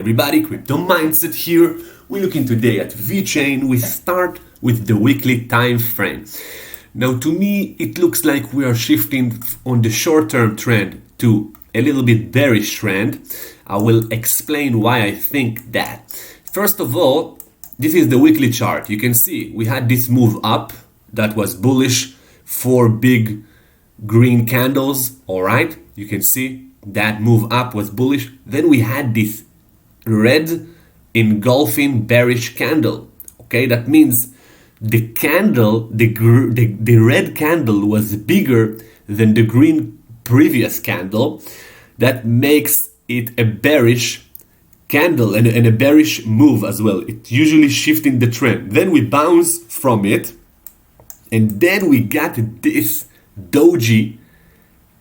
Everybody, Crypto Mindset here. We're looking today at VeChain. We start with the weekly time frame. Now, to me, it looks like we are shifting on the short-term trend to a little bit bearish trend. I will explain why I think that. First of all, this is the weekly chart. You can see we had this move up that was bullish, 4 big green candles. All right, you can see that move up was bullish. Then we had this red engulfing bearish candle. Okay, that means the candle, the red candle was bigger than the green previous candle. That makes it a bearish candle and a bearish move as well. It usually shifting the trend. Then we bounce from it, and then we got this doji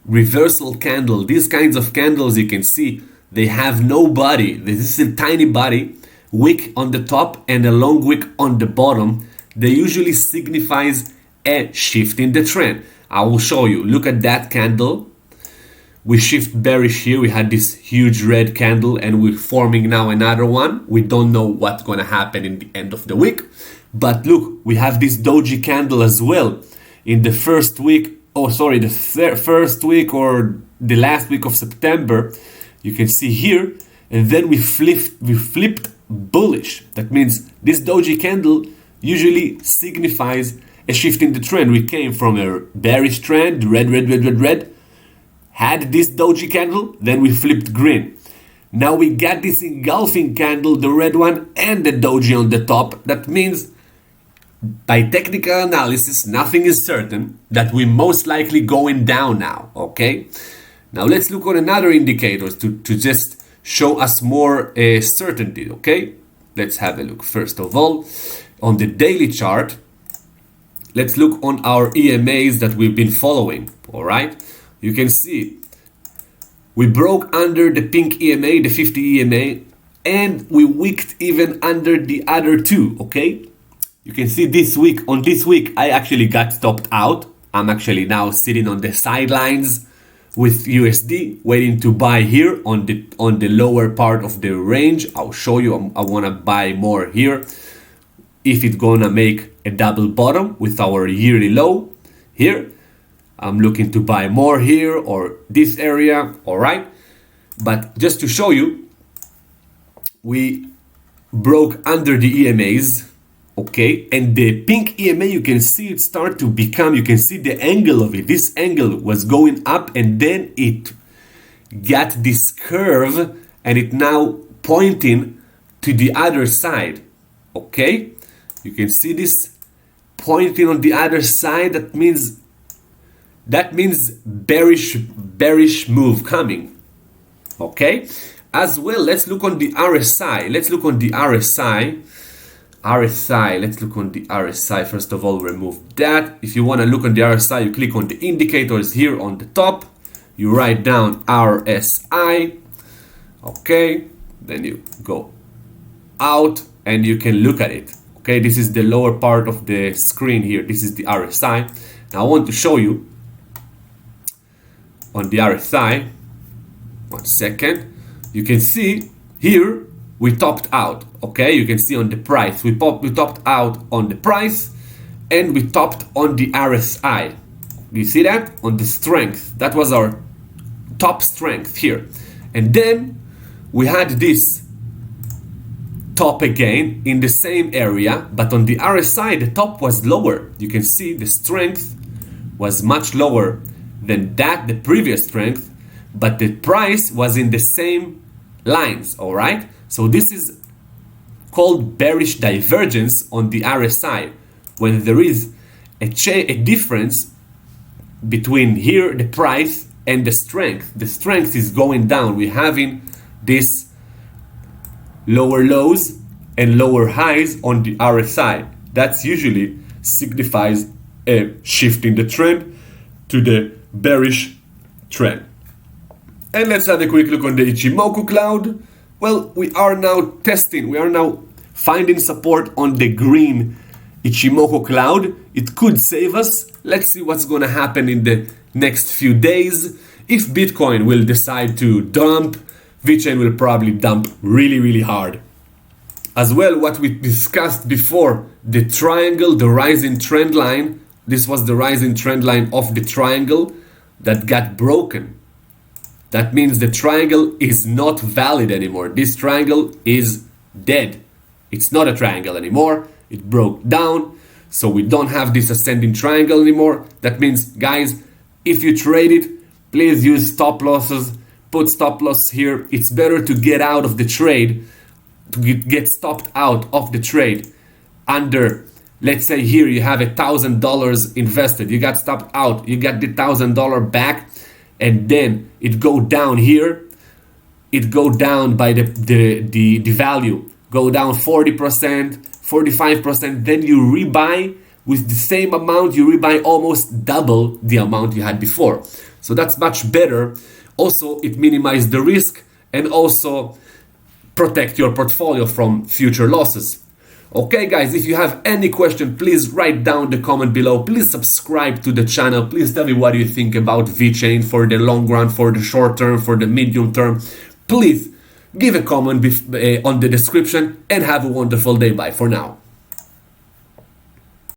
reversal candle. These kinds of candles, you can see, they have no body. This is a tiny body, wick on the top and a long wick on the bottom. They usually signifies a shift in the trend. I will show you. Look at that candle. We shift bearish here. We had this huge red candle and we're forming now another one. We don't know what's going to happen in the end of the week. But look, we have this doji candle as well in the first week. The first week or the last week of September. You can see here, and then we flipped bullish. That means this doji candle usually signifies a shift in the trend. We came from a bearish trend, red, had this doji candle, then we flipped green. Now we got this engulfing candle, the red one, and the doji on the top. That means, by technical analysis, nothing is certain, that we're most likely going down now, okay? Now let's look on another indicators to just show us more certainty, okay? Let's have a look. First of all, on the daily chart, let's look on our EMAs that we've been following, all right? You can see we broke under the pink EMA, the 50 EMA, and we wicked even under the other two, okay? You can see this week, I actually got stopped out. I'm actually now sitting on the sidelines with USD, waiting to buy here on the lower part of the range. I'll show you. I want to buy more here if it's gonna make a double bottom with our yearly low here. I'm looking to buy more here or this area. All right, but just to show you, we broke under the EMAs. Okay, and the pink EMA, you can see it start to become, you can see the angle of it. This angle was going up and then it got this curve and it now pointing to the other side. Okay, you can see this pointing on the other side. That means bearish move coming. Okay, as well, let's look on the RSI. Let's look on the RSI. Let's look on the RSI. First of all, remove that. If you want to look on the RSI, you click on the indicators here on the top. You write down RSI. Okay, then you go out and you can look at it. Okay, this is the lower part of the screen here. This is the RSI. Now I want to show you on the RSI. 1 second. You can see here we topped out. Okay, you can see on the price we topped out on the price and we topped on the RSI. You see that on the strength? That was our top strength here, and then we had this top again in the same area, but on the RSI the top was lower. You can see the strength was much lower than the previous strength, but the price was in the same lines. All right, so this is called bearish divergence on the RSI, when there is a difference between here the price and the strength. The strength is going down. We're having this lower lows and lower highs on the RSI. That usually signifies a shift in the trend to the bearish trend. And let's have a quick look on the Ichimoku cloud. Well, we are now finding support on the green Ichimoku cloud. It could save us. Let's see what's going to happen in the next few days. If Bitcoin will decide to dump VeChain will probably dump really, really hard. As well, what we discussed before, the triangle, the rising trend line, this was the rising trend line of the triangle that got broken. That means the triangle is not valid anymore. This triangle is dead. It's not a triangle anymore. It broke down. So we don't have this ascending triangle anymore. That means, guys, if you trade it, please use stop losses. Put stop loss here. It's better to get out of the trade, to get stopped out of the trade under, let's say here you have $1,000 invested. You got stopped out. You got the $1,000 back, and then it go down here. It go down by the value. Go down 40%, 45%. Then you rebuy with the same amount. You rebuy almost double the amount you had before. So that's much better. Also, it minimizes the risk and also protect your portfolio from future losses. Okay, guys, if you have any question, please write down the comment below. Please subscribe to the channel. Please tell me what you think about VeChain for the long run, for the short term, for the medium term. Please give a comment on the description and have a wonderful day. Bye for now.